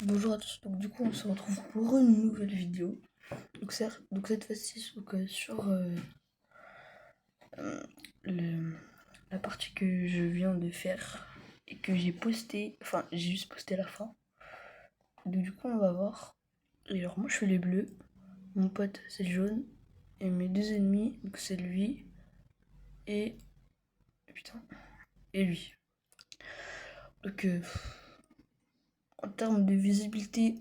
Bonjour à tous, donc du coup on se retrouve pour une nouvelle vidéo. Donc cette fois-ci sur euh, le- la partie que je viens de faire et que j'ai posté, enfin j'ai juste posté la fin. Donc du coup on va voir. Et alors moi je fais les bleus, mon pote c'est le jaune, et mes deux ennemis, donc c'est lui et... Putain, et lui. Donc en termes de visibilité,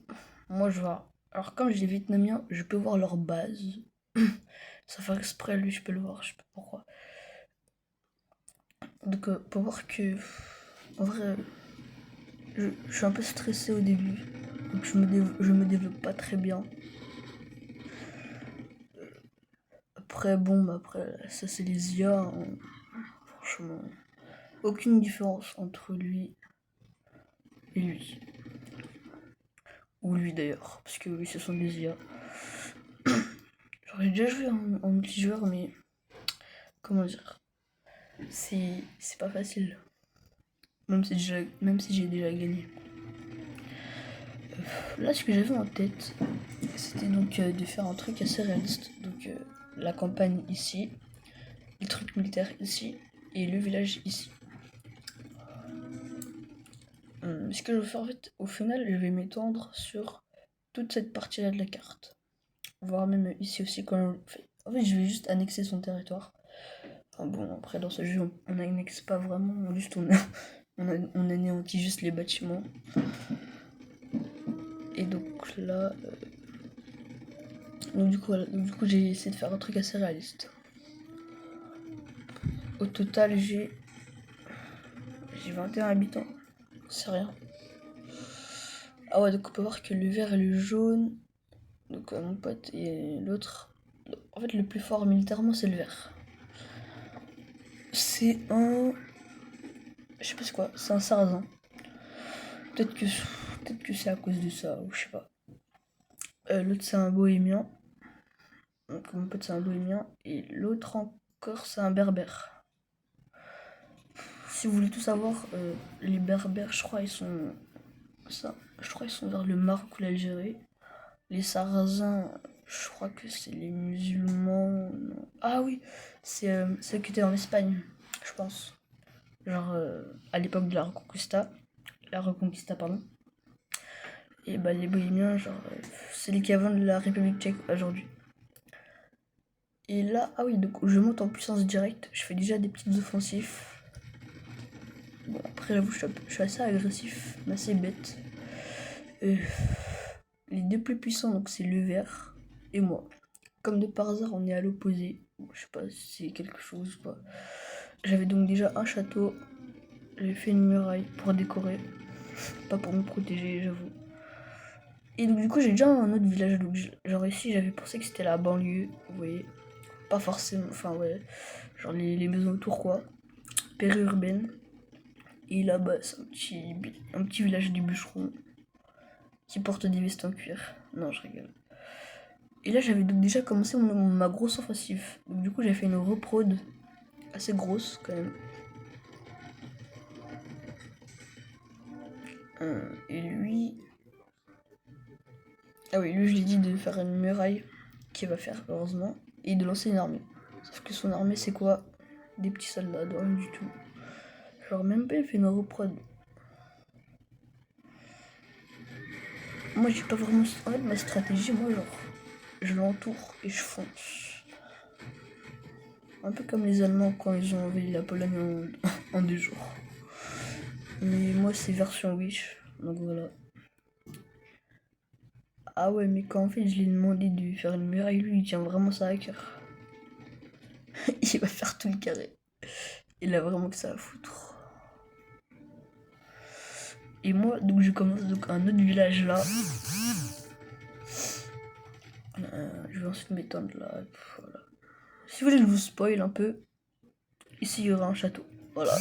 moi je vois. Alors comme j'ai vietnamien, je peux voir leur base. Ça fait exprès, lui, je peux le voir, je sais pas pourquoi. Donc, pour voir que, en vrai, je suis un peu stressé au début. Donc, je me développe pas très bien. Après, bon, bah, après, ça c'est les IA, hein. Franchement. Aucune différence entre lui et lui. Ou lui d'ailleurs, parce que oui, ce sont des IA. J'ai déjà joué en multijoueur, mais comment dire, c'est pas facile. Même si j'ai déjà gagné. Là, ce que j'avais en tête, c'était donc de faire un truc assez réaliste. Donc la campagne ici, le truc militaire ici, et le village ici. Ce que je vais faire en fait, au final, je vais m'étendre sur toute cette partie-là de la carte. Voire même ici aussi quand on fait. En fait, je vais juste annexer son territoire. Enfin bon, après dans ce jeu, on n'annexe pas vraiment, juste on anéantit juste les bâtiments. Et donc là, donc du coup j'ai essayé de faire un truc assez réaliste. Au total, j'ai 21 habitants. C'est rien. Ah ouais, donc on peut voir que le vert et le jaune. Donc mon pote et l'autre. En fait, le plus fort militairement, c'est le vert. C'est un. Je sais pas c'est quoi, c'est un sarrasin. Peut-être que, peut-être que c'est à cause de ça, ou je sais pas. L'autre, c'est un bohémien. Donc mon pote, c'est un bohémien. Et l'autre encore, c'est un berbère. Si vous voulez tout savoir, les berbères, je crois, ils sont. Ça, je crois, ils sont vers le Maroc ou l'Algérie. Les Sarrasins, je crois que c'est les musulmans. Non. Ah oui, c'est ceux qui étaient en Espagne, je pense. Genre à l'époque de la Reconquista, pardon. Et bah les Bohémiens, genre c'est l'équivalent de la République tchèque aujourd'hui. Et là, ah oui, donc je monte en puissance directe, je fais déjà des petites offensifs. Bon, après j'avoue, je suis assez agressif, mais assez bête. Les deux plus puissants, donc c'est le vert et moi. Comme de par hasard, on est à l'opposé. Je sais pas si c'est quelque chose ou pas. J'avais donc déjà un château. J'ai fait une muraille pour décorer. Pas pour me protéger, j'avoue. Et donc, du coup, j'ai déjà un autre village. Donc, genre ici, j'avais pensé que c'était la banlieue. Vous voyez. Pas forcément. Enfin, ouais. Genre les maisons autour, quoi. Périurbaine. Et là-bas, c'est un petit village du bûcheron qui porte des vestes en cuir. Non, je rigole. Et là, j'avais donc déjà commencé ma grosse offensive. Donc, du coup, j'ai fait une reprod assez grosse quand même. Et lui. Ah oui, lui, je lui ai dit de faire une muraille qu'il va faire, heureusement. Et de lancer une armée. Sauf que son armée, c'est quoi? Des petits soldats, de rien du tout. Genre, même pas, il fait une reprod. Moi, j'ai pas vraiment. En fait, ma stratégie, moi, genre, je l'entoure et je fonce. Un peu comme les Allemands quand ils ont envahi la Pologne en 2 jours. Mais moi, c'est version Wish. Donc voilà. Ah ouais, mais quand en fait, je lui ai demandé de faire une muraille, lui, il tient vraiment ça à cœur. Il va faire tout le carré. Il a vraiment que ça à foutre. Et moi, donc je commence donc un autre village là. Je vais ensuite m'étendre là. Voilà. Si vous voulez, je vous spoil un peu. Ici, il y aura un château. Voilà.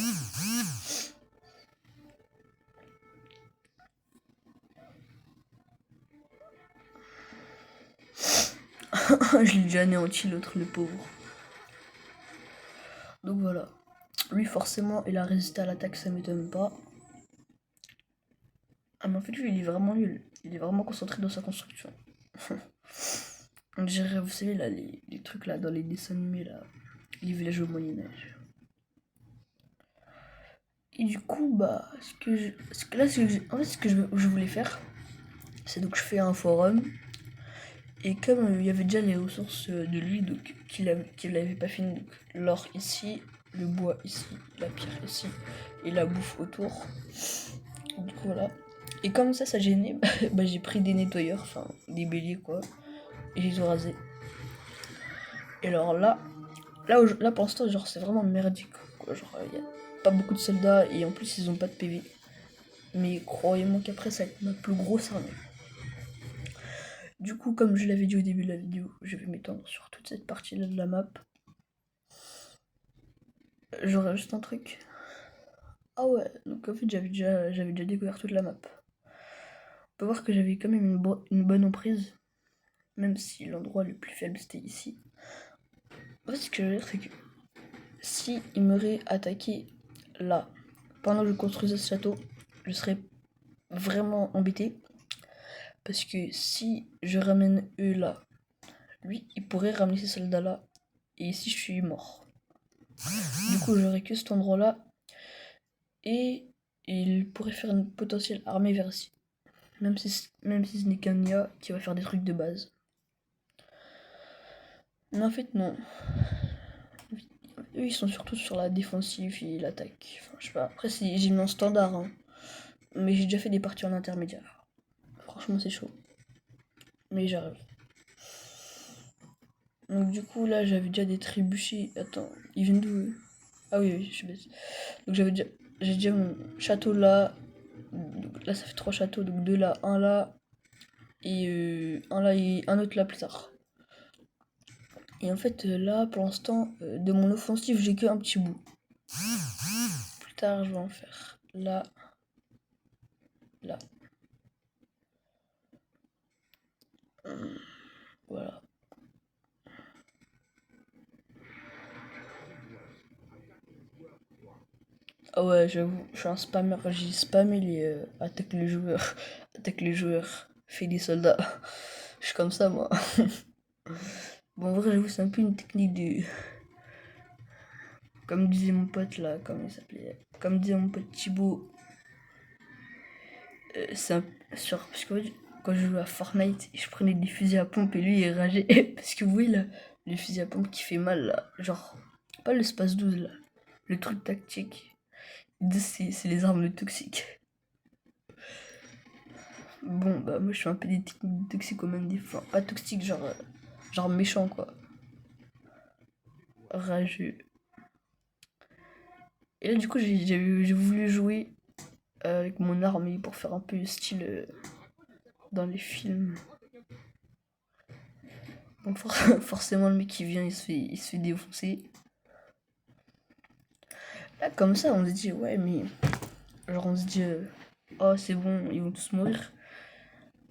Je l'ai déjà anéanti l'autre, le pauvre. Donc voilà. Lui, forcément, il a résisté à l'attaque, ça m'étonne pas. Ah en fait, lui, il est vraiment nul. Il est vraiment concentré dans sa construction. On dirait, vous savez, là, les trucs là, dans les dessins animés, là, les villages au Moyen-Âge. Et du coup, bah, en fait, je voulais faire, c'est donc je fais un forum. Et comme il y avait déjà les ressources de lui, donc qu'il avait pas fini, donc l'or ici, le bois ici, la pierre ici, et la bouffe autour. Du coup, voilà. Et comme ça gênait, bah, j'ai pris des nettoyeurs, enfin des béliers quoi, et j'ai tout rasé. Et alors là pour l'instant, genre c'est vraiment merdique quoi. Genre y a pas beaucoup de soldats et en plus ils ont pas de PV. Mais croyez-moi qu'après ça va être ma plus grosse armée. Du coup, comme je l'avais dit au début de la vidéo, je vais m'étendre sur toute cette partie-là de la map. J'aurais juste un truc. Ah ouais, donc en fait j'avais déjà découvert toute la map. On peut voir que j'avais quand même une bonne emprise, même si l'endroit le plus faible c'était ici. En fait, ce que je veux dire, c'est que si il m'aurait attaqué là, pendant que je construisais ce château, je serais vraiment embêté. Parce que si je ramène eux là, lui, il pourrait ramener ses soldats là, et ici je suis mort. Du coup, j'aurais que cet endroit là, et il pourrait faire une potentielle armée vers ici. Même si ce n'est qu'un IA qui va faire des trucs de base. Mais en fait, non. Eux, ils sont surtout sur la défensive et l'attaque. Enfin, je sais pas. Après, j'ai mis en standard, hein. Mais j'ai déjà fait des parties en intermédiaire. Franchement, c'est chaud. Mais j'arrive. Donc, du coup, là, j'avais déjà des trébuchets. Attends, ils viennent d'où? Ah oui, je suis bête. Donc, j'ai déjà mon château là. Donc, là, ça fait 3 châteaux. Donc, 2 là, 1 là. Et un là et un autre là plus tard. Et en fait, là, pour l'instant, de mon offensive, j'ai qu'un petit bout. Plus tard, je vais en faire là, là. Voilà. Ah ouais, j'avoue, je suis un spammer. J'ai spammé les attaque les joueurs. Attaque les joueurs. Fais des soldats. Je suis comme ça, moi. Bon, en vrai, j'avoue, c'est un peu une technique de. Comme disait mon pote là, comment il s'appelait? Comme disait mon pote Thibaut. C'est un. Parce que quand je jouais à Fortnite, je prenais des fusils à pompe et lui il rageait. Parce que vous voyez là, le fusil à pompe qui fait mal là. Genre, pas le space 12 là. Le truc tactique. C'est les armes toxiques. Bon, bah moi je suis un peu des techniques de toxicomane des fois. Pas toxique, genre méchant quoi. Rageux. Et là du coup j'ai voulu jouer avec mon armée pour faire un peu style dans les films. Donc forcément le mec qui vient il se fait défoncer. Là comme ça on se dit ouais mais genre on se dit oh c'est bon ils vont tous mourir.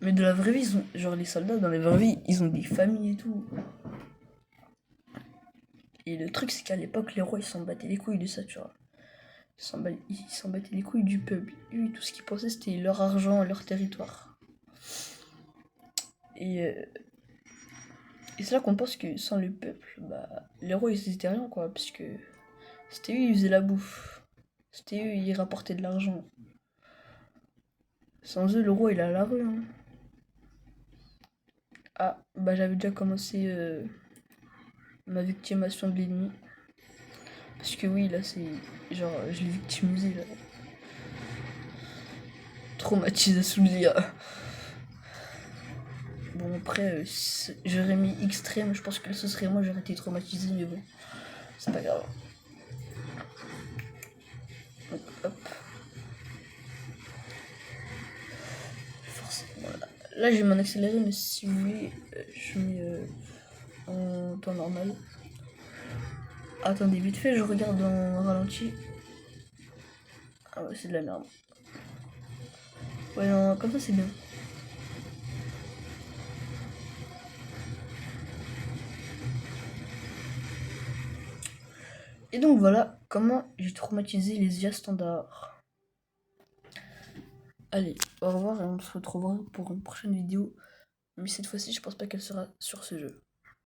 Mais de la vraie vie ils ont genre les soldats dans la vraie vie ils ont des familles et tout. Et le truc c'est qu'à l'époque les rois ils s'en battaient les couilles de ça tu vois. Ils s'en battaient les couilles du peuple. Eux, tout ce qu'ils pensaient, c'était leur argent, leur territoire. Et c'est là qu'on pense que sans le peuple, bah, les rois, ils étaient rien, quoi. Parce que c'était eux, ils faisaient la bouffe. C'était eux, ils rapportaient de l'argent. Sans eux, le roi, il est à la rue. Hein. Ah, bah j'avais déjà commencé ma victimation de l'ennemi. Parce que oui, là, c'est... Genre, je l'ai victimisé, là. Traumatisation de l'IA. Bon, après, j'aurais mis extrême, je pense que ce serait moi, j'aurais été traumatisé, mais bon, c'est pas grave. Donc, hop. Forcément, là je vais m'en accélérer, mais si vous voulez, je mets en temps normal. Attendez, vite fait, je regarde en ralenti. Ah ouais, c'est de la merde. Ouais, non, comme ça, c'est bien. Et donc voilà comment j'ai traumatisé les IA standards. Allez, au revoir et on se retrouvera pour une prochaine vidéo. Mais cette fois-ci, je pense pas qu'elle sera sur ce jeu.